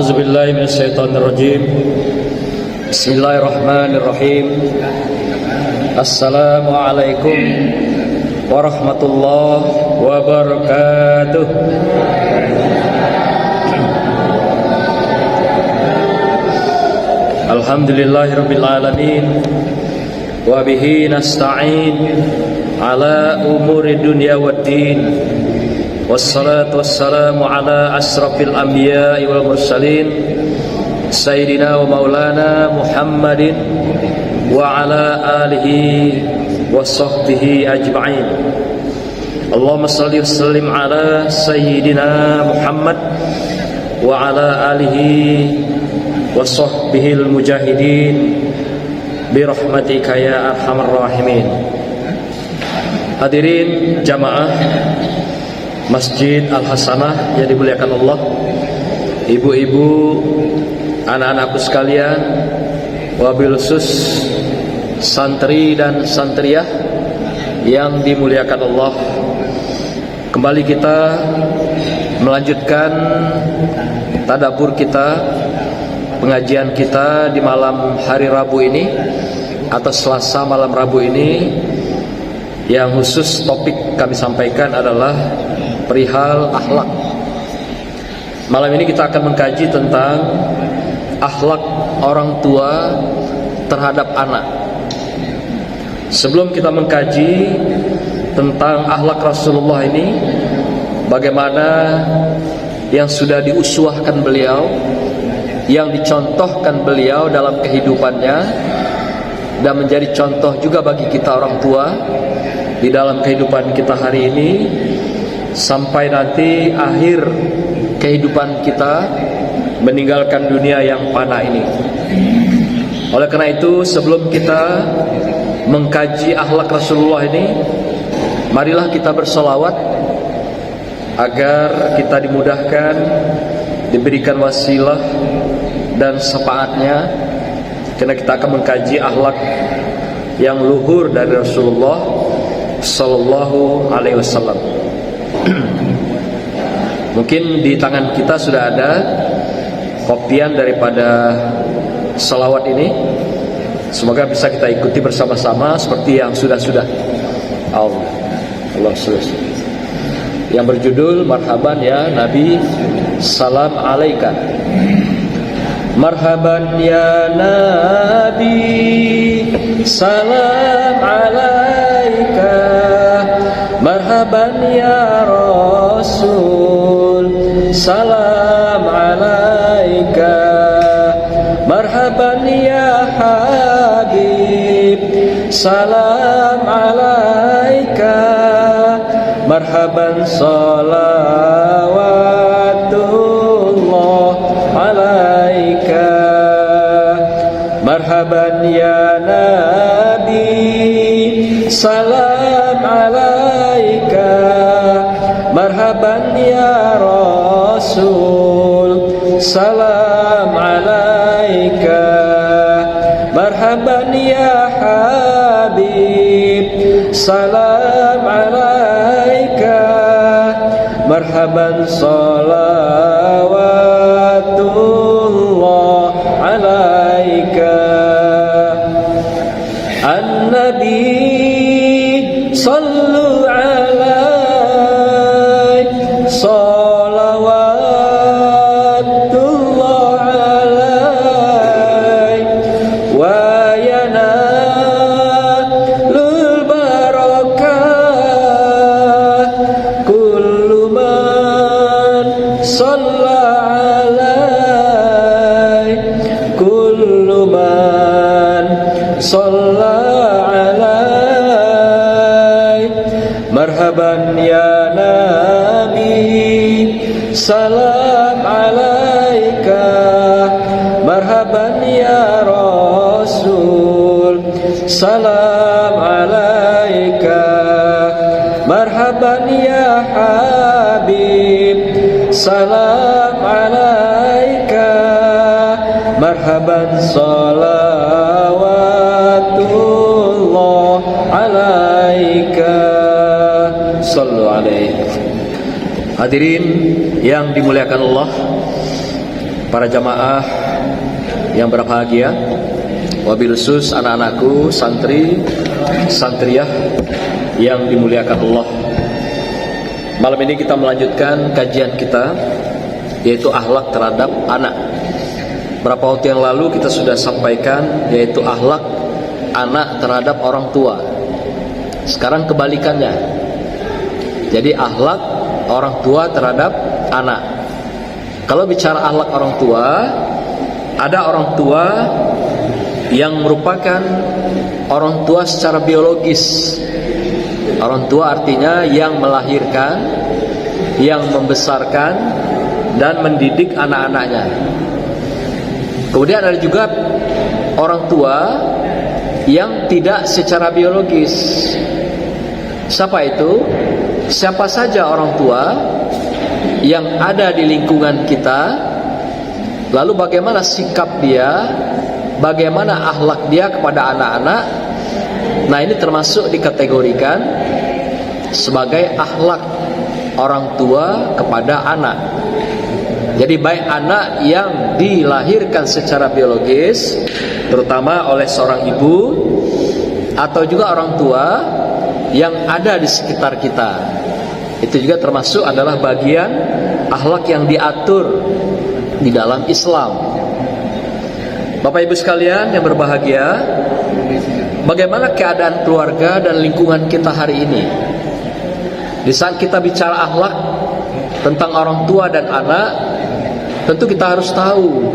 A'udzubillahi minasyaitonirrajim. Bismillahirrahmanirrahim. Assalamualaikum warahmatullahi wabarakatuh. Alhamdulillahirabbil alamin wa bihi nasta'in ala umuri dunya waddin. Wassalatu wassalamu ala asrafil anbiya'i wal mursalin Sayyidina wa maulana Muhammadin wa ala alihi wa sahbihi ajma'in. Allahumma salli wa sallim ala Sayyidina Muhammad wa ala alihi wa sahbihil mujahidin birahmatika ya arhamar rahimin. Hadirin jamaah Masjid Al-Hasanah yang dimuliakan Allah, ibu-ibu, anak-anakku sekalian, wabil khusus santri dan santriyah yang dimuliakan Allah. Kembali kita melanjutkan tadabbur kita, pengajian kita di malam hari Rabu ini atau Selasa malam Rabu ini, yang khusus topik kami sampaikan adalah perihal akhlak. Malam ini kita akan mengkaji tentang akhlak orang tua terhadap anak. Sebelum kita mengkaji tentang akhlak Rasulullah ini, bagaimana yang sudah diuswahkan beliau, yang dicontohkan beliau dalam kehidupannya, dan menjadi contoh juga bagi kita orang tua di dalam kehidupan kita hari ini sampai nanti akhir kehidupan kita meninggalkan dunia yang fana ini. Oleh karena itu, sebelum kita mengkaji akhlak Rasulullah ini, marilah kita bersolawat agar kita dimudahkan, diberikan wasilah dan syafaatnya, karena kita akan mengkaji akhlak yang luhur dari Rasulullah Sallallahu Alaihi Wasallam. Mungkin di tangan kita sudah ada kopian daripada salawat ini. Semoga bisa kita ikuti bersama-sama seperti yang sudah-sudah. Allah yang berjudul Marhaban ya Nabi, Salam Alaika. Marhaban ya Nabi, Salam Alaika. Marhaban ya Rasul, Salam Alaika. Marhaban ya Habib, Salam Alaika. Marhaban salawatullah alaika. Marhaban ya Nabi, Salam alaika. Marhaban ya Rasul, Salam alaika. Marhaban ya Habib, Salam alaika. Marhaban salawatullah alaika. An-Nabi sallu alaik, salawatullah alaik. Wa yanalul barakah kullu man salla alaik. Kullu man salla alaik. Marhaban ya Nabi, Salam alaika. Marhaban ya Rasul, Salam alaika. Marhaban ya Habib, Salam alaika. Marhaban salawatullah alaika. Sallu alaihi. Hadirin yang dimuliakan Allah, para jamaah yang berbahagia, wabil khusus anak-anakku, santri, santriyah yang dimuliakan Allah. Malam ini kita melanjutkan kajian kita, yaitu akhlak terhadap anak. Berapa waktu yang lalu kita sudah sampaikan, yaitu akhlak anak terhadap orang tua. Sekarang kebalikannya. Jadi akhlak orang tua terhadap anak. Kalau bicara akhlak orang tua, ada orang tua yang merupakan orang tua secara biologis. Orang tua artinya yang melahirkan, yang membesarkan dan mendidik anak-anaknya. Kemudian ada juga orang tua yang tidak secara biologis. Siapa itu? Siapa saja orang tua yang ada di lingkungan kita, lalu bagaimana sikap dia, bagaimana akhlak dia kepada anak-anak. Nah, ini termasuk dikategorikan sebagai akhlak orang tua kepada anak. Jadi baik anak yang dilahirkan secara biologis, terutama oleh seorang ibu, atau juga orang tua yang ada di sekitar kita, itu juga termasuk adalah bagian akhlak yang diatur di dalam Islam. Bapak Ibu sekalian yang berbahagia, bagaimana keadaan keluarga dan lingkungan kita hari ini? Di saat kita bicara akhlak tentang orang tua dan anak, tentu kita harus tahu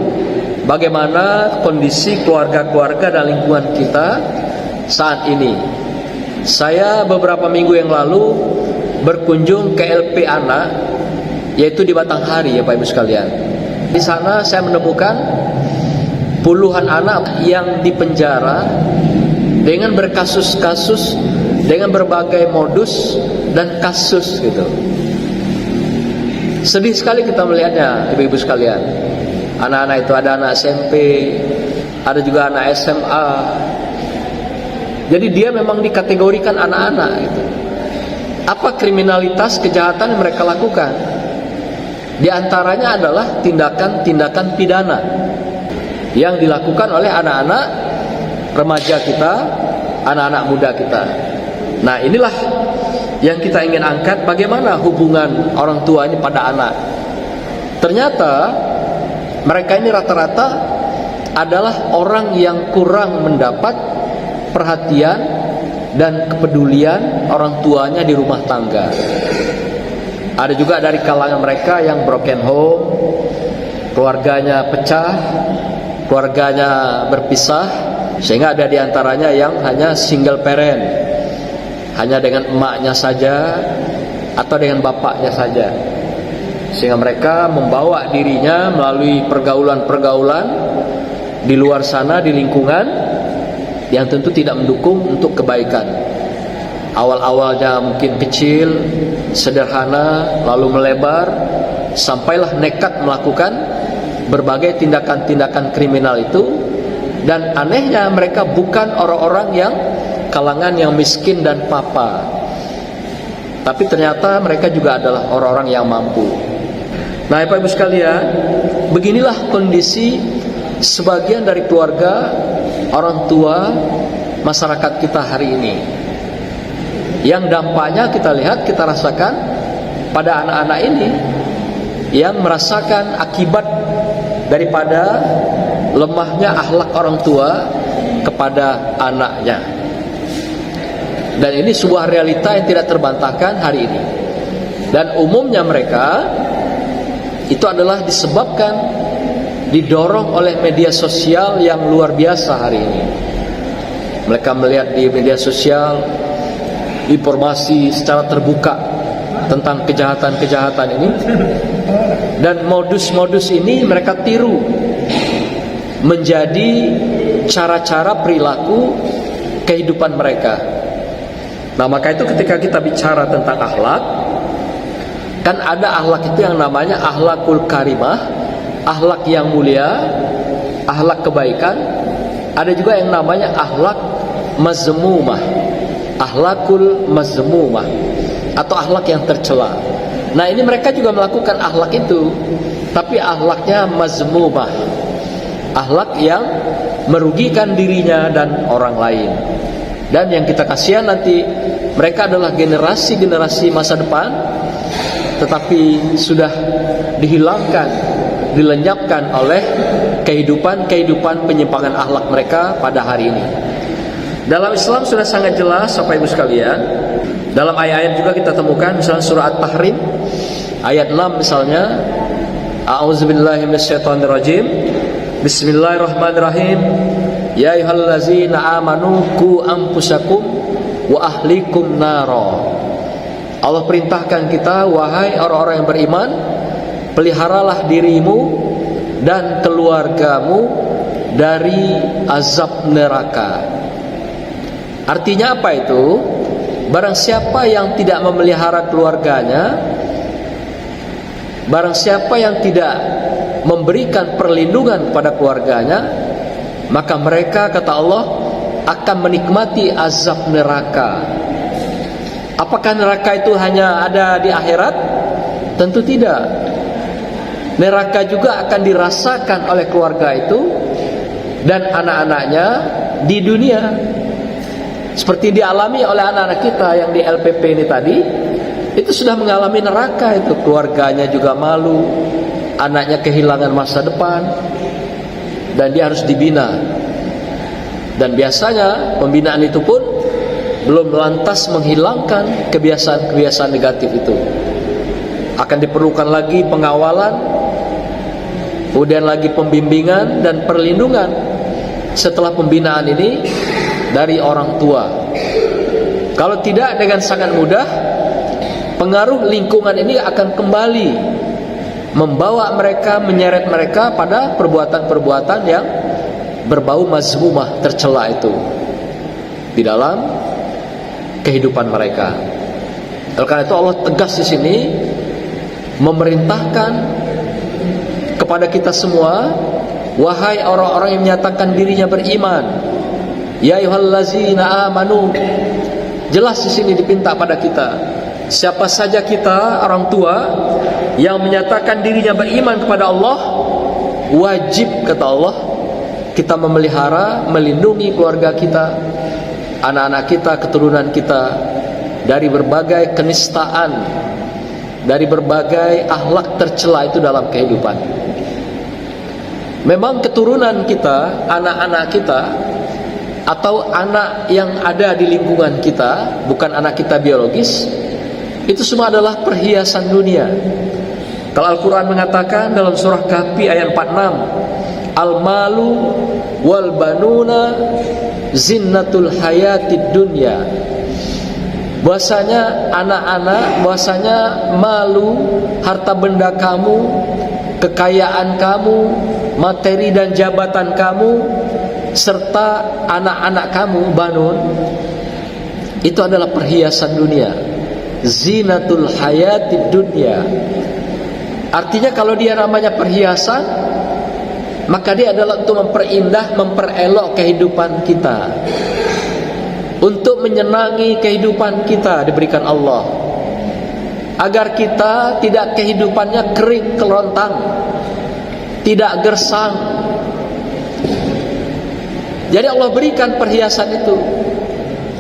bagaimana kondisi keluarga-keluarga dan lingkungan kita saat ini. Saya beberapa minggu yang lalu berkunjung ke LP anak, yaitu di Batanghari, ya Pak Ibu sekalian. Di sana saya menemukan puluhan anak yang dipenjara dengan berkasus-kasus, dengan berbagai modus dan kasus gitu. Sedih sekali kita melihatnya, ibu-ibu sekalian. Anak-anak itu ada anak SMP, ada juga anak SMA. Jadi dia memang dikategorikan anak-anak gitu. Apa kriminalitas kejahatan yang mereka lakukan? Di antaranya adalah tindakan-tindakan pidana yang dilakukan oleh anak-anak remaja kita, anak-anak muda kita. Nah, inilah yang kita ingin angkat, bagaimana hubungan orang tua ini pada anak. Ternyata mereka ini rata-rata adalah orang yang kurang mendapat perhatian dan kepedulian orang tuanya di rumah tangga. Ada juga dari kalangan mereka yang broken home, keluarganya pecah, keluarganya berpisah, sehingga ada di antaranya yang hanya single parent, hanya dengan emaknya saja atau dengan bapaknya saja, sehingga mereka membawa dirinya melalui pergaulan-pergaulan di luar sana, di lingkungan yang tentu tidak mendukung untuk kebaikan. Awal-awalnya mungkin kecil, sederhana, lalu melebar, sampailah nekat melakukan berbagai tindakan-tindakan kriminal itu. Dan anehnya mereka bukan orang-orang yang kalangan yang miskin dan papa, tapi ternyata mereka juga adalah orang-orang yang mampu. Nah, Bapak Ibu sekalian, beginilah kondisi sebagian dari keluarga, orang tua, masyarakat kita hari ini, yang dampaknya kita lihat, kita rasakan pada anak-anak ini yang merasakan akibat daripada lemahnya akhlak orang tua kepada anaknya. Dan ini sebuah realita yang tidak terbantahkan hari ini. Dan umumnya mereka itu adalah disebabkan didorong oleh media sosial yang luar biasa hari ini. Mereka melihat di media sosial informasi secara terbuka tentang kejahatan-kejahatan ini, dan modus-modus ini mereka tiru menjadi cara-cara perilaku kehidupan mereka. Nah, maka itu ketika kita bicara tentang akhlak, kan ada akhlak itu yang namanya akhlakul karimah, akhlak yang mulia, akhlak kebaikan. Ada juga yang namanya akhlak mazmumah, akhlakul mazmumah, atau akhlak yang tercela. Nah, ini mereka juga melakukan akhlak itu. tapi akhlaknya mazmumah, akhlak yang merugikan dirinya dan orang lain. Dan yang kita kasihan nanti, mereka adalah generasi-generasi masa depan, tetapi sudah dihilangkan, dilenyapkan oleh kehidupan penyimpangan akhlak mereka pada hari ini. Dalam Islam sudah sangat jelas, Bapak Ibu sekalian. Dalam ayat-ayat juga kita temukan, misalnya surah At-Tahrim ayat 6 misalnya, A'udzubillahi minasyaitonirrajim. Bismillahirrahmanirrahim. Ya ayyuhallazina amanu qu anfusakum wa ahlikum nara. Allah perintahkan kita, wahai orang-orang yang beriman, peliharalah dirimu dan keluargamu dari azab neraka. Artinya apa itu? Barang siapa yang tidak memelihara keluarganya, barang siapa yang tidak memberikan perlindungan pada keluarganya, maka mereka, kata Allah, akan menikmati azab neraka. Apakah neraka itu hanya ada di akhirat? Tentu tidak. Neraka juga akan dirasakan oleh keluarga itu dan anak-anaknya di dunia, seperti dialami oleh anak-anak kita yang di LPP ini tadi. Itu sudah mengalami neraka itu. Keluarganya juga malu, anaknya kehilangan masa depan, dan dia harus dibina. Dan biasanya pembinaan itu pun belum lantas menghilangkan kebiasaan-kebiasaan negatif itu. Akan diperlukan lagi pengawalan, kemudian lagi pembimbingan dan perlindungan setelah pembinaan ini dari orang tua. Kalau tidak, dengan sangat mudah pengaruh lingkungan ini akan kembali membawa mereka, menyeret mereka pada perbuatan-perbuatan yang berbau mazmumah, tercela itu di dalam kehidupan mereka. Oleh karena itu Allah tegas di sini memerintahkan kepada kita semua, wahai orang-orang yang menyatakan dirinya beriman, ya ayyuhallazina amanu. Jelas di sini dipinta pada kita, siapa saja kita, orang tua yang menyatakan dirinya beriman kepada Allah, wajib, kata Allah, kita memelihara, melindungi keluarga kita, anak-anak kita, keturunan kita dari berbagai kenistaan, dari berbagai akhlak tercela itu dalam kehidupan. Memang keturunan kita, anak-anak kita, atau anak yang ada di lingkungan kita, bukan anak kita biologis, itu semua adalah perhiasan dunia. Kalau Al-Quran mengatakan dalam surah Kahfi ayat 46, al-malu wal banuna zinnatul hayatid dunya. Bahwasanya anak-anak, bahwasanya malu, harta benda kamu, kekayaan kamu, materi dan jabatan kamu, serta anak-anak kamu, banun, itu adalah perhiasan dunia. Zinatul hayatid dunya. Artinya kalau dia namanya perhiasan, maka dia adalah untuk memperindah, memperelok kehidupan kita, untuk menyenangi kehidupan kita diberikan Allah, agar kita tidak kehidupannya kering kerontang, tidak gersang. Jadi Allah berikan perhiasan itu.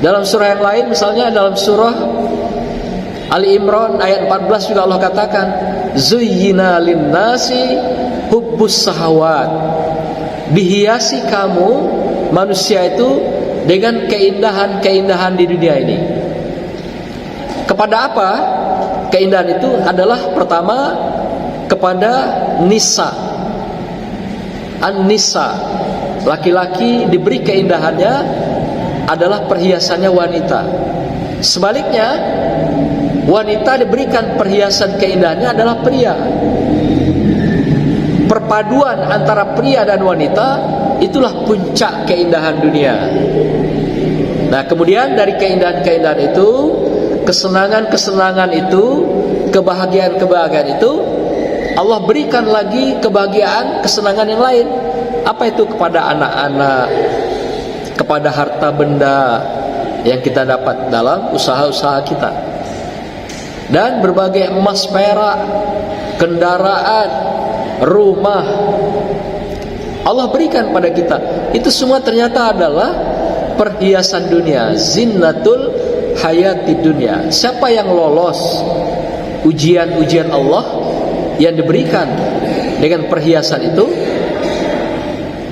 Dalam surah yang lain, misalnya dalam surah Ali Imran ayat 14 juga Allah katakan, zuyyina linnasi hubbus sahawat. Dihiasi kamu manusia itu dengan keindahan-keindahan di dunia ini. Kepada apa? Keindahan itu adalah pertama kepada nisa. An-nisa, laki-laki diberi keindahannya adalah perhiasannya wanita. Sebaliknya, wanita diberikan perhiasan keindahannya adalah pria. Perpaduan antara pria dan wanita itulah puncak keindahan dunia. Nah, kemudian dari keindahan-keindahan itu, kesenangan-kesenangan itu, kebahagiaan-kebahagiaan itu, Allah berikan lagi kebahagiaan, kesenangan yang lain. Apa itu? Kepada anak-anak, kepada harta benda yang kita dapat dalam usaha-usaha kita, dan berbagai emas perak, kendaraan, rumah. Allah berikan pada kita. Itu semua ternyata adalah perhiasan dunia, zinatul hayati dunia. Siapa yang lolos ujian-ujian Allah yang diberikan dengan perhiasan itu,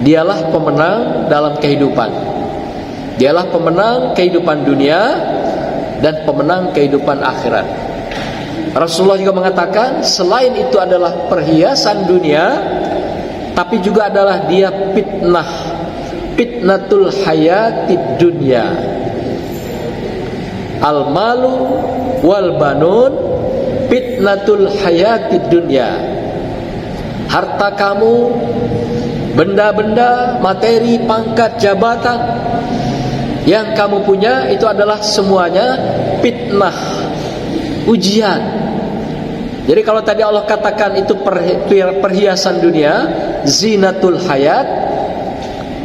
dialah pemenang dalam kehidupan. Dialah pemenang kehidupan dunia dan pemenang kehidupan akhirat. Rasulullah juga mengatakan, selain itu adalah perhiasan dunia, tapi juga adalah dia fitnah, fitnatul hayatid dunya. Al malu wal banun fitnatul hayatid dunya. Harta kamu, benda-benda, materi, pangkat, jabatan yang kamu punya itu adalah semuanya fitnah, ujian. Jadi kalau tadi Allah katakan itu perhiasan dunia, zinatul hayat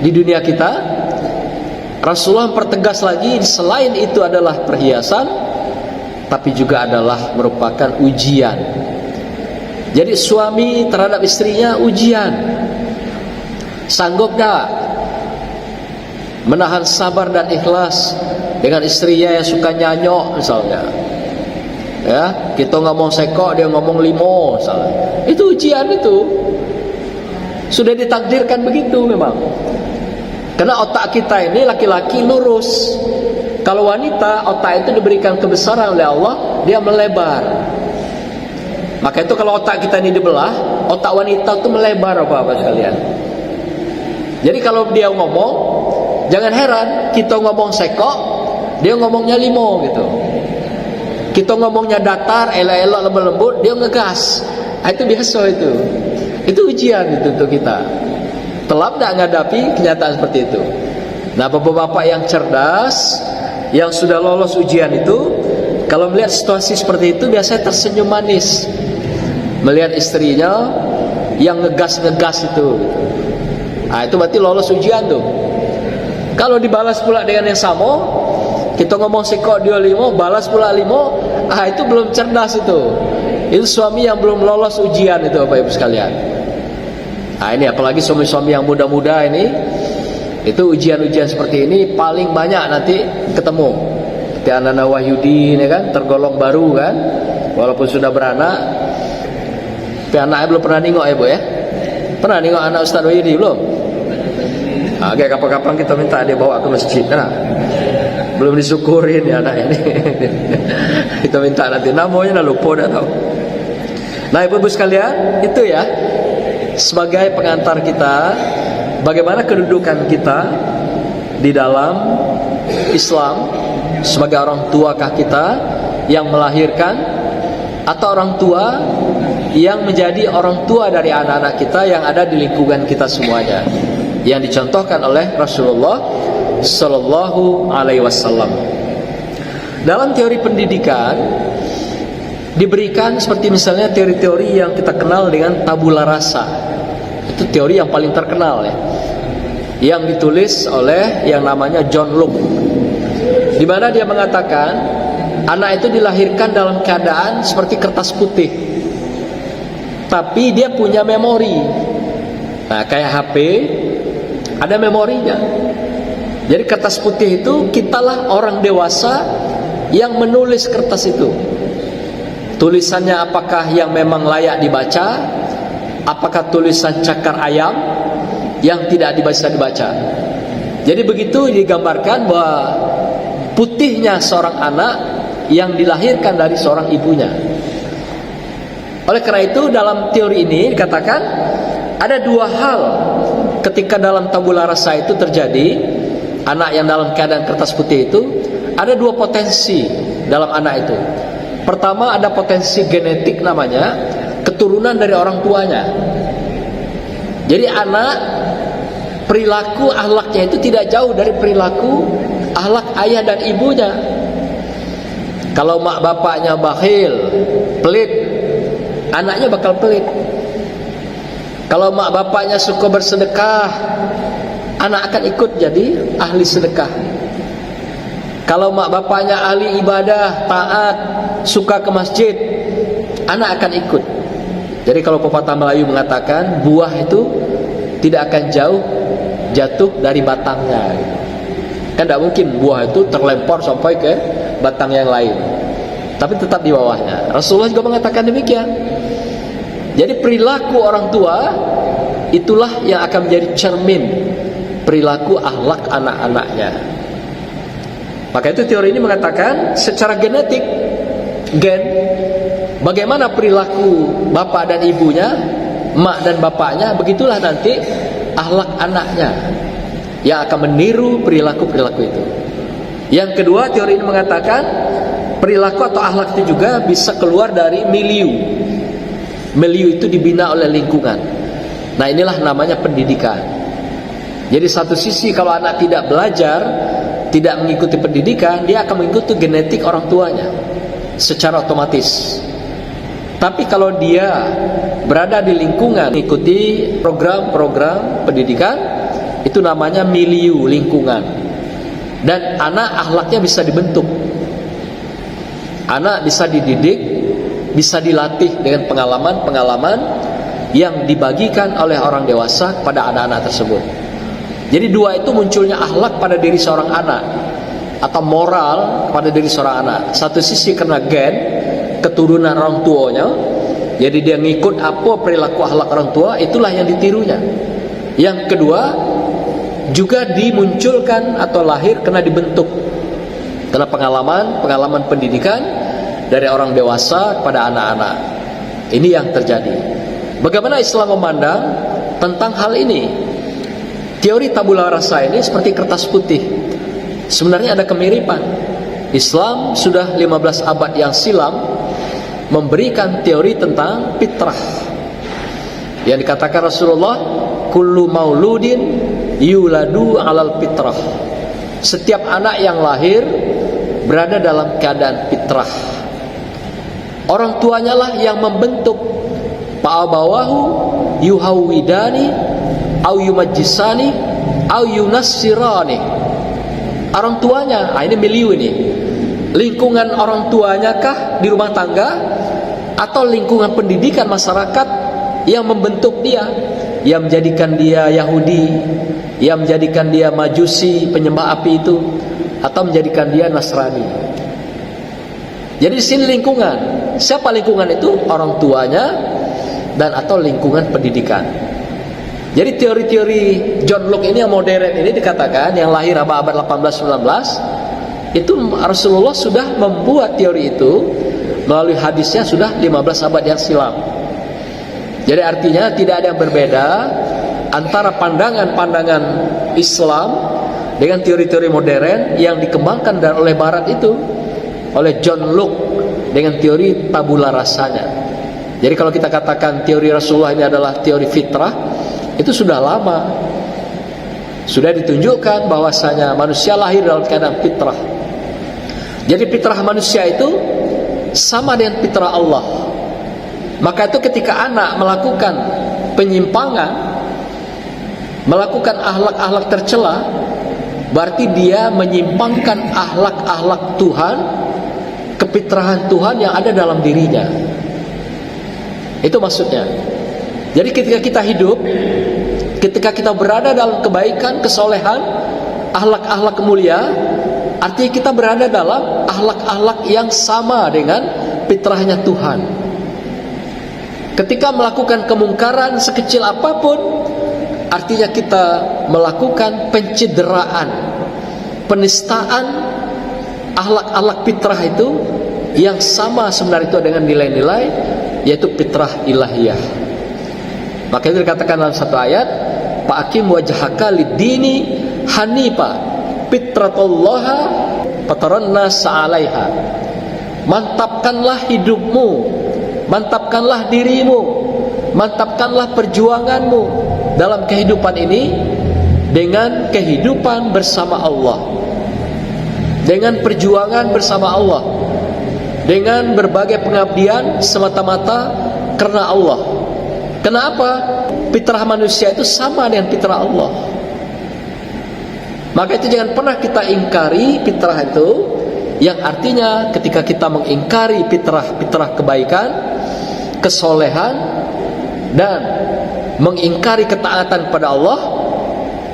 di dunia kita, Rasulullah mempertegas lagi, selain itu adalah perhiasan, tapi juga adalah merupakan ujian. Jadi suami terhadap istrinya ujian. Sanggup tak menahan sabar dan ikhlas dengan istrinya yang suka nyanyok misalnya? Ya, kita ngomong sekok, dia ngomong limo misalnya. Itu ujian itu. Sudah ditakdirkan begitu memang. Karena otak kita ini laki-laki lurus. Kalau wanita, otak itu diberikan kebesaran oleh Allah, dia melebar. Maka itu kalau otak kita ini dibelah, otak wanita itu melebar apa-apa sekalian. Jadi kalau dia ngomong, jangan heran, kita ngomong sekok, dia ngomongnya limo gitu. Kita ngomongnya datar, elok-elok, lembut-lembut, dia ngegas. Itu biasa itu. Itu ujian itu untuk kita. Telah tak menghadapi kenyataan seperti itu. Nah, bapak-bapak yang cerdas, yang sudah lolos ujian itu, kalau melihat situasi seperti itu biasanya tersenyum manis. Melihat istrinya yang ngegas-ngegas itu. Nah, itu berarti lolos ujian tuh. Kalau dibalas pula dengan yang sama, kita ngomong sekok dia limo, balas pula limo, itu belum cerdas itu. Itu suami yang belum lolos ujian itu, Bapak Ibu sekalian. Nah, ini apalagi suami-suami yang muda-muda ini, itu ujian-ujian seperti ini paling banyak nanti ketemu. Seperti anak-anak Wahyudi ini kan, tergolong baru kan, walaupun sudah beranak. Tapi anaknya belum pernah nengok ya Bu ya. Pernah nengok anak Ustaz Wahyudi belum? Oke, kapan-kapan kita minta dia bawa ke masjid. Nah, belum disyukurin ya anak ini. Kita minta nanti, namanya dah lupa dah tahu. Nah, ibu-ibu sekalian, itu ya sebagai pengantar kita, bagaimana kedudukan kita di dalam Islam sebagai orang tuakah kita yang melahirkan, atau orang tua yang menjadi orang tua dari anak-anak kita yang ada di lingkungan kita semuanya, yang dicontohkan oleh Rasulullah Sallallahu Alaihi Wasallam. Dalam teori pendidikan diberikan seperti misalnya teori-teori yang kita kenal dengan tabula rasa. Itu teori yang paling terkenal ya, yang ditulis oleh yang namanya John Locke, di mana dia mengatakan anak itu dilahirkan dalam keadaan seperti kertas putih, tapi dia punya memori. Nah, kayak HP ada memorinya. Jadi kertas putih itu, kitalah orang dewasa yang menulis kertas itu. Tulisannya apakah yang memang layak dibaca, apakah tulisan cakar ayam yang tidak bisa dibaca. Jadi begitu digambarkan bahwa putihnya seorang anak yang dilahirkan dari seorang ibunya. Oleh karena itu dalam teori ini dikatakan ada dua hal ketika dalam tabula rasa itu terjadi, anak yang dalam keadaan kertas putih itu, ada dua potensi dalam anak itu. Pertama, ada potensi genetik namanya, keturunan dari orang tuanya. Jadi anak perilaku akhlaknya itu tidak jauh dari perilaku akhlak ayah dan ibunya. Kalau mak bapaknya bakhil, pelit, anaknya bakal pelit. Kalau mak bapaknya suka bersedekah, anak akan ikut jadi ahli sedekah. Kalau mak bapaknya ahli ibadah, taat, suka ke masjid, anak akan ikut. Jadi kalau pepatah Melayu mengatakan buah itu tidak akan jatuh dari batangnya. Kan tidak mungkin buah itu terlempar sampai ke batang yang lain, tapi tetap di bawahnya. Rasulullah juga mengatakan demikian. Jadi perilaku orang tua itulah yang akan menjadi cermin perilaku akhlak anak-anaknya. Maka itu teori ini mengatakan secara genetik, gen, bagaimana perilaku bapak dan ibunya, mak dan bapaknya, begitulah nanti akhlak anaknya yang akan meniru perilaku-perilaku itu. Yang kedua, teori ini mengatakan perilaku atau akhlak itu juga bisa keluar dari milieu. Milieu itu dibina oleh lingkungan. Nah, inilah namanya pendidikan. Jadi satu sisi kalau anak tidak belajar, tidak mengikuti pendidikan, dia akan mengikuti genetik orang tuanya secara otomatis. Tapi kalau dia berada di lingkungan, mengikuti program-program pendidikan, itu namanya milieu, lingkungan. Dan anak akhlaknya bisa dibentuk. Anak bisa dididik, bisa dilatih dengan pengalaman-pengalaman yang dibagikan oleh orang dewasa pada anak-anak tersebut. Jadi dua itu munculnya akhlak pada diri seorang anak, atau moral pada diri seorang anak. Satu sisi karena gen, keturunan orang tuanya, jadi dia ngikut apa perilaku akhlak orang tua, itulah yang ditirunya. Yang kedua, juga dimunculkan atau lahir karena dibentuk, karena pengalaman pendidikan dari orang dewasa kepada anak-anak. Ini yang terjadi. Bagaimana Islam memandang tentang hal ini? Teori tabula rasa ini seperti kertas putih. Sebenarnya ada kemiripan. Islam sudah 15 abad yang silam memberikan teori tentang fitrah. Yang dikatakan Rasulullah, kullu mauludin yuladu alal fitrah. Setiap anak yang lahir berada dalam keadaan fitrah. Orang tuanya lah yang membentuk. Fa'abawahu yuhawidani au yumajjisani au yunassirani. Orang tuanya, ini milieu ini. Lingkungan orang tuanya kah di rumah tangga, atau lingkungan pendidikan masyarakat yang membentuk dia, yang menjadikan dia Yahudi, yang menjadikan dia Majusi, penyembah api itu, atau menjadikan dia Nasrani. Jadi di sini lingkungan. Siapa lingkungan itu? Orang tuanya dan atau lingkungan pendidikan. Jadi teori-teori John Locke ini yang modern ini dikatakan, yang lahir abad 18-19, itu Rasulullah sudah membuat teori itu melalui hadisnya sudah 15 abad yang silam. Jadi artinya tidak ada yang berbeda antara pandangan-pandangan Islam dengan teori-teori modern yang dikembangkan oleh Barat itu, oleh John Locke dengan teori tabula rasanya. Jadi kalau kita katakan teori Rasulullah ini adalah teori fitrah, itu sudah lama, sudah ditunjukkan bahwasanya manusia lahir dalam keadaan fitrah. Jadi fitrah manusia itu sama dengan fitrah Allah. Maka itu ketika anak melakukan penyimpangan, melakukan akhlak-akhlak tercela, berarti dia menyimpangkan akhlak-akhlak Tuhan, kefitrahan Tuhan yang ada dalam dirinya. Itu maksudnya. Jadi ketika kita hidup, ketika kita berada dalam kebaikan, kesolehan, akhlak-akhlak mulia, artinya kita berada dalam akhlak-akhlak yang sama dengan fitrahnya Tuhan. Ketika melakukan kemungkaran sekecil apapun, artinya kita melakukan pencideraan, penistaan akhlak-akhlak fitrah itu yang sama sebenarnya itu dengan nilai-nilai, yaitu fitrah ilahiyah. Maka itu dikatakan dalam satu ayat, fa'akim wajhaka lid-dini hanifa fitratallaha fataranna sa'alaiha. Mantapkanlah hidupmu, mantapkanlah dirimu, mantapkanlah perjuanganmu dalam kehidupan ini dengan kehidupan bersama Allah, dengan perjuangan bersama Allah, dengan berbagai pengabdian semata-mata karena Allah. Kenapa? Fitrah manusia itu sama dengan fitrah Allah. Maka itu jangan pernah kita ingkari fitrah itu, yang artinya ketika kita mengingkari fitrah kebaikan, kesolehan, dan mengingkari ketaatan kepada Allah,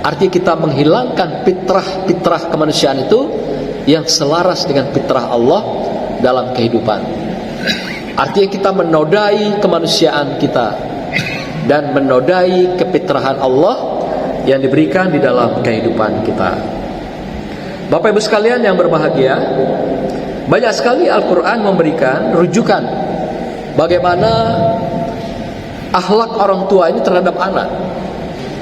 artinya kita menghilangkan fitrah kemanusiaan itu yang selaras dengan fitrah Allah dalam kehidupan. Artinya kita menodai kemanusiaan kita dan menodai kefitrahan Allah yang diberikan di dalam kehidupan kita. Bapak Ibu sekalian yang berbahagia, banyak sekali Al-Quran memberikan rujukan bagaimana akhlak orang tua ini terhadap anak.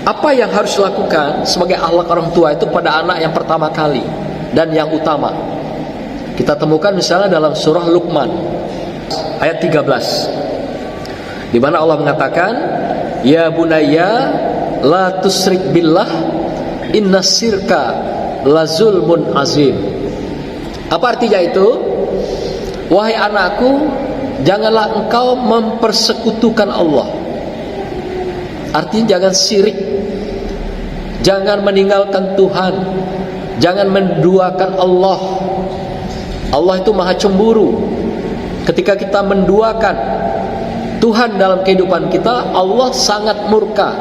Apa yang harus dilakukan sebagai akhlak orang tua itu pada anak yang pertama kali dan yang utama. Kita temukan misalnya dalam surah Luqman ayat 13, di mana Allah mengatakan, ya bunayya la tusrik billah inna sirka la zulmun azim. Apa artinya itu? Wahai anakku, janganlah engkau mempersekutukan Allah. Artinya jangan syirik, jangan meninggalkan Tuhan, jangan menduakan Allah. Allah itu maha cemburu. Ketika kita menduakan Tuhan dalam kehidupan kita, Allah sangat murka.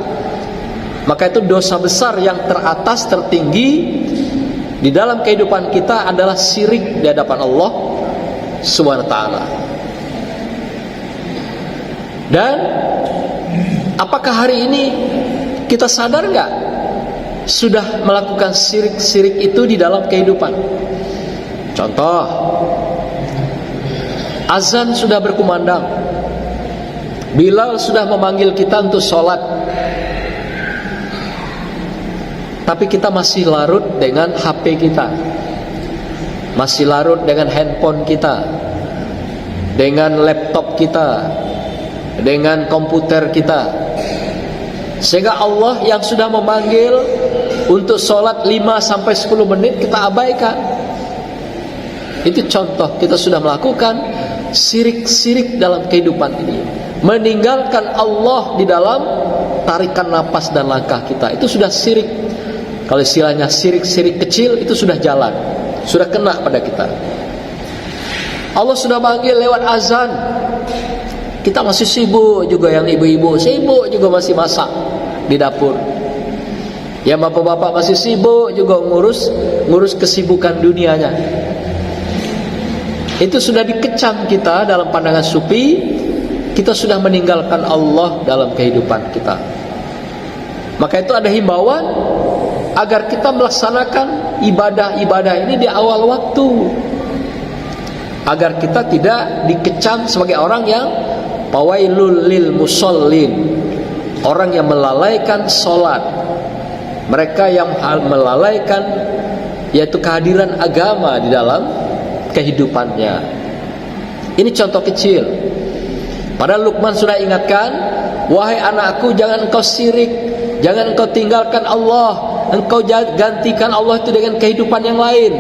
Maka itu dosa besar yang teratas, tertinggi di dalam kehidupan kita adalah syirik di hadapan Allah Subhanahu wa taala. Dan apakah hari ini kita sadar nggak sudah melakukan syirik itu di dalam kehidupan? Contoh, azan sudah berkumandang, Bilal sudah memanggil kita untuk sholat, tapi kita masih larut dengan HP kita, masih larut dengan handphone kita, dengan laptop kita, dengan komputer kita, sehingga Allah yang sudah memanggil untuk sholat 5-10 menit kita abaikan. Itu contoh kita sudah melakukan syirik dalam kehidupan ini, meninggalkan Allah di dalam tarikan napas dan langkah kita. Itu sudah syirik. Kalau istilahnya syirik kecil, itu sudah jalan, sudah kena pada kita. Allah sudah panggil lewat azan, kita masih sibuk juga, yang ibu-ibu sibuk juga masih masak di dapur. Yang bapak-bapak masih sibuk juga ngurus kesibukan dunianya. Itu sudah dikecam kita dalam pandangan sufi. Kita sudah meninggalkan Allah dalam kehidupan kita. Maka itu ada himbauan agar kita melaksanakan ibadah-ibadah ini di awal waktu, agar kita tidak dikecam sebagai orang yang fawailul lil musallin, orang yang melalaikan sholat, mereka yang melalaikan yaitu kehadiran agama di dalam kehidupannya. Ini contoh kecil. Padahal Luqman sudah ingatkan, wahai anakku, jangan engkau syirik, jangan engkau tinggalkan Allah, engkau gantikan Allah itu dengan kehidupan yang lain.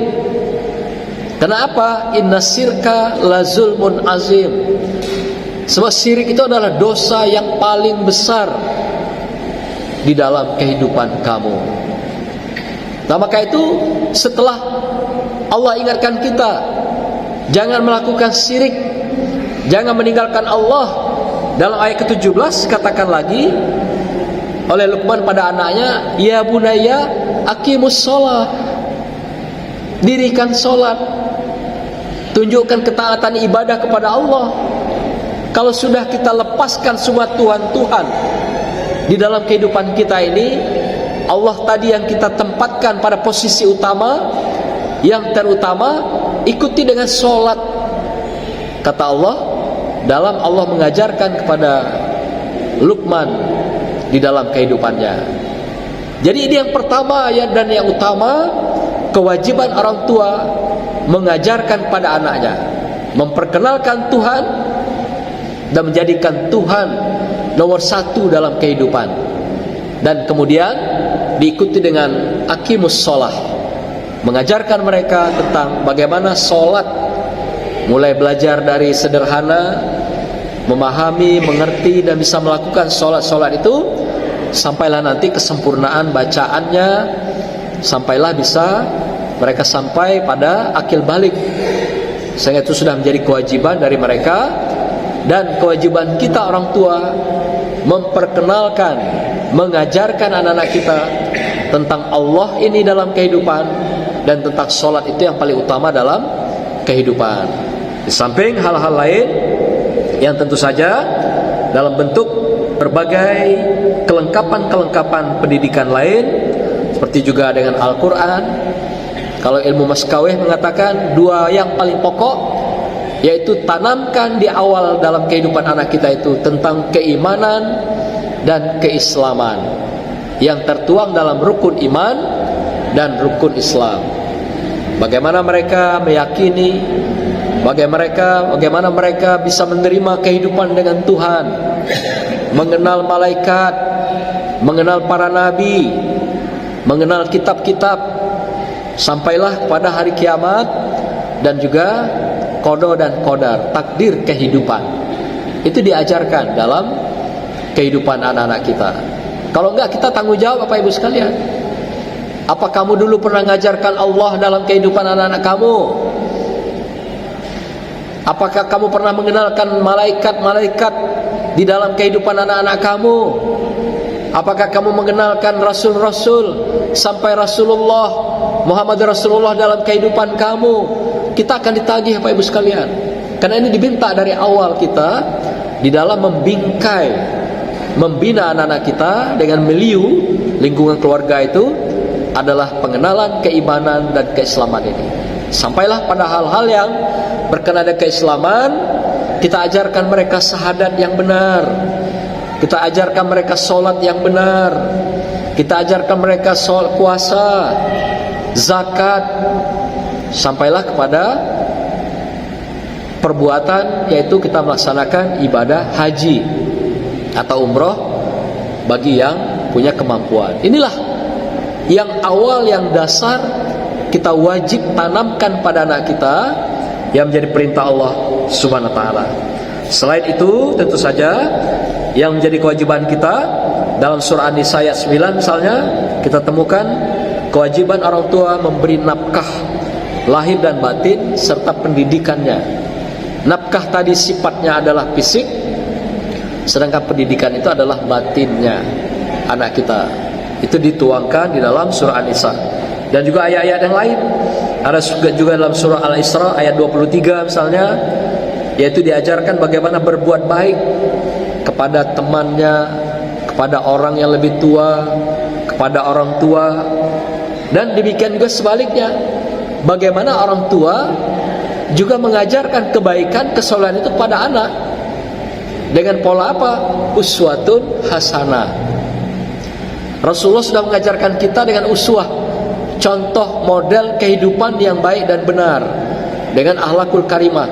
Kenapa? Inna syirka la zulmun azim. Sebab syirik itu adalah dosa yang paling besar di dalam kehidupan kamu. Nah, maka itu setelah Allah ingatkan kita jangan melakukan syirik, jangan meninggalkan Allah, dalam ayat ke-17 katakan lagi oleh Luqman pada anaknya, ya bunayya aqimus sholat, dirikan sholat, tunjukkan ketaatan ibadah kepada Allah. Kalau sudah kita lepaskan semua Tuhan di dalam kehidupan kita ini, Allah tadi yang kita tempatkan pada posisi utama, yang terutama, ikuti dengan sholat. Kata Allah, dalam Allah mengajarkan kepada Luqman di dalam kehidupannya. Jadi ini yang pertama ya, dan yang utama, kewajiban orang tua mengajarkan pada anaknya, memperkenalkan Tuhan dan menjadikan Tuhan nomor satu dalam kehidupan, dan kemudian diikuti dengan aqimus sholah, mengajarkan mereka tentang bagaimana sholat, mulai belajar dari sederhana, memahami, mengerti, dan bisa melakukan sholat itu, sampailah nanti kesempurnaan bacaannya, sampailah bisa mereka sampai pada akil balik, sehingga itu sudah menjadi kewajiban dari mereka. Dan kewajiban kita orang tua memperkenalkan, mengajarkan anak-anak kita tentang Allah ini dalam kehidupan, dan tentang sholat itu yang paling utama dalam kehidupan. Di samping hal-hal lain yang tentu saja dalam bentuk berbagai kelengkapan-kelengkapan pendidikan lain, seperti juga dengan Al-Quran. Kalau ilmu maskawih mengatakan dua yang paling pokok, yaitu tanamkan di awal dalam kehidupan anak kita itu tentang keimanan dan keislaman yang tertuang dalam rukun iman dan rukun Islam. Bagaimana mereka meyakini, bagaimana mereka bisa menerima kehidupan dengan Tuhan, mengenal malaikat, mengenal para nabi, mengenal kitab-kitab, sampailah pada hari kiamat, dan juga qada dan qadar, takdir kehidupan. Itu diajarkan dalam kehidupan anak-anak kita. Kalau enggak, kita tanggung jawab Bapak Ibu sekalian. Apa kamu dulu pernah mengajarkan Allah dalam kehidupan anak-anak kamu? Apakah kamu pernah mengenalkan malaikat-malaikat di dalam kehidupan anak-anak kamu? Apakah kamu mengenalkan Rasul-Rasul sampai Rasulullah Muhammad Rasulullah dalam kehidupan kamu? Kita akan ditagih Bapak Ibu sekalian. Karena ini diminta dari awal kita di dalam membingkai, membina anak-anak kita dengan milieu lingkungan keluarga itu adalah pengenalan keimanan dan keislaman ini. Sampailah pada hal-hal yang berkenaan dengan keislaman, kita ajarkan mereka syahadat yang benar, kita ajarkan mereka sholat yang benar, kita ajarkan mereka puasa, zakat, sampailah kepada perbuatan, yaitu kita melaksanakan ibadah haji atau umroh bagi yang punya kemampuan. Inilah yang awal, yang dasar kita wajib tanamkan pada anak kita, yang menjadi perintah Allah Subhanahu wa taala. Selain itu, tentu saja yang menjadi kewajiban kita dalam surah An-Nisa ayat 9 misalnya, kita temukan kewajiban orang tua memberi nafkah lahir dan batin serta pendidikannya. Nafkah tadi sifatnya adalah fisik, sedangkan pendidikan itu adalah batinnya anak kita. Itu dituangkan di dalam surah An-Nisa. Dan juga ayat-ayat yang lain, ada juga dalam surah Al-Isra ayat 23 misalnya, yaitu diajarkan bagaimana berbuat baik kepada temannya, kepada orang yang lebih tua, kepada orang tua. Dan demikian juga sebaliknya, bagaimana orang tua juga mengajarkan kebaikan, kesalehan itu kepada anak. Dengan pola apa? Uswatun hasanah. Rasulullah sudah mengajarkan kita dengan uswah, contoh model kehidupan yang baik dan benar, dengan akhlakul karimah.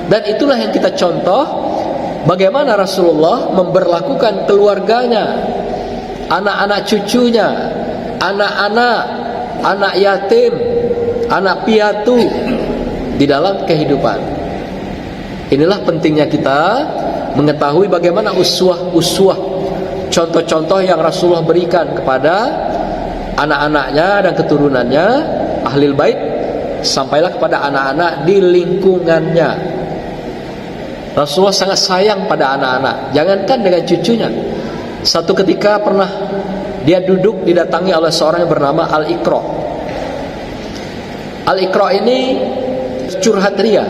Dan itulah yang kita contoh, bagaimana Rasulullah memperlakukan keluarganya, anak-anak cucunya, anak-anak, anak yatim, anak piatu di dalam kehidupan. Inilah pentingnya kita mengetahui bagaimana uswah, contoh-contoh yang Rasulullah berikan kepada anak-anaknya dan keturunannya, ahlil bait, sampailah kepada anak-anak di lingkungannya. Rasulullah sangat sayang pada anak-anak, jangankan dengan cucunya. Satu ketika pernah dia duduk didatangi oleh seorang yang bernama Al-Iqra. Al-Iqra ini curhat ria,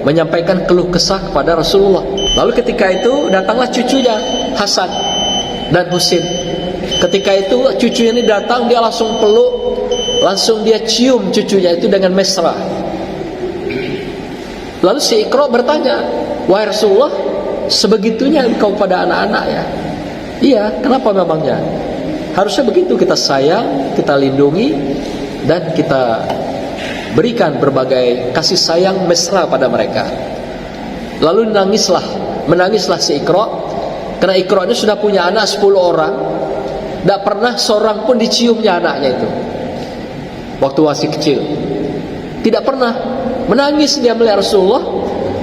menyampaikan keluh kesah kepada Rasulullah. Lalu ketika itu datanglah cucunya Hasan dan Husin. Ketika itu cucunya ini datang, dia langsung peluk, langsung dia cium cucunya itu dengan mesra. Lalu si Iqra bertanya, wahai Rasulullah, sebegitunya engkau pada anak-anak ya? Iya, kenapa memangnya? Harusnya begitu, kita sayang, kita lindungi, dan kita berikan berbagai kasih sayang mesra pada mereka. Lalu menangislah si Iqra. Karena Iqra ini sudah punya anak 10 orang, tidak pernah seorang pun diciumnya anaknya itu waktu masih kecil. Tidak pernah. Menangis dia melihat Rasulullah,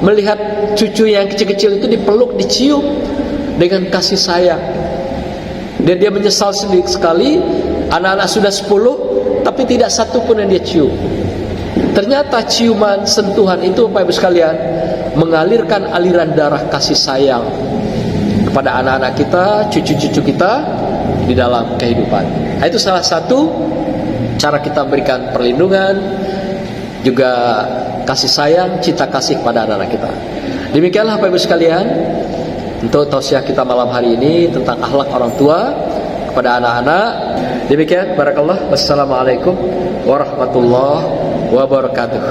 melihat cucu yang kecil-kecil itu dipeluk, dicium dengan kasih sayang. Dan dia menyesal sekali, anak-anak sudah 10 tapi tidak satu pun yang dia cium. Ternyata ciuman, sentuhan itu Bapak Ibu sekalian mengalirkan aliran darah kasih sayang kepada anak-anak kita, cucu-cucu kita di dalam kehidupan. Nah, itu salah satu cara kita memberikan perlindungan, juga kasih sayang, cinta kasih kepada anak-anak kita. Demikianlah Bapak Ibu sekalian, untuk tausiah kita malam hari ini tentang akhlak orang tua kepada anak-anak. Demikian, barakallah. Wassalamualaikum warahmatullahi wabarakatuh.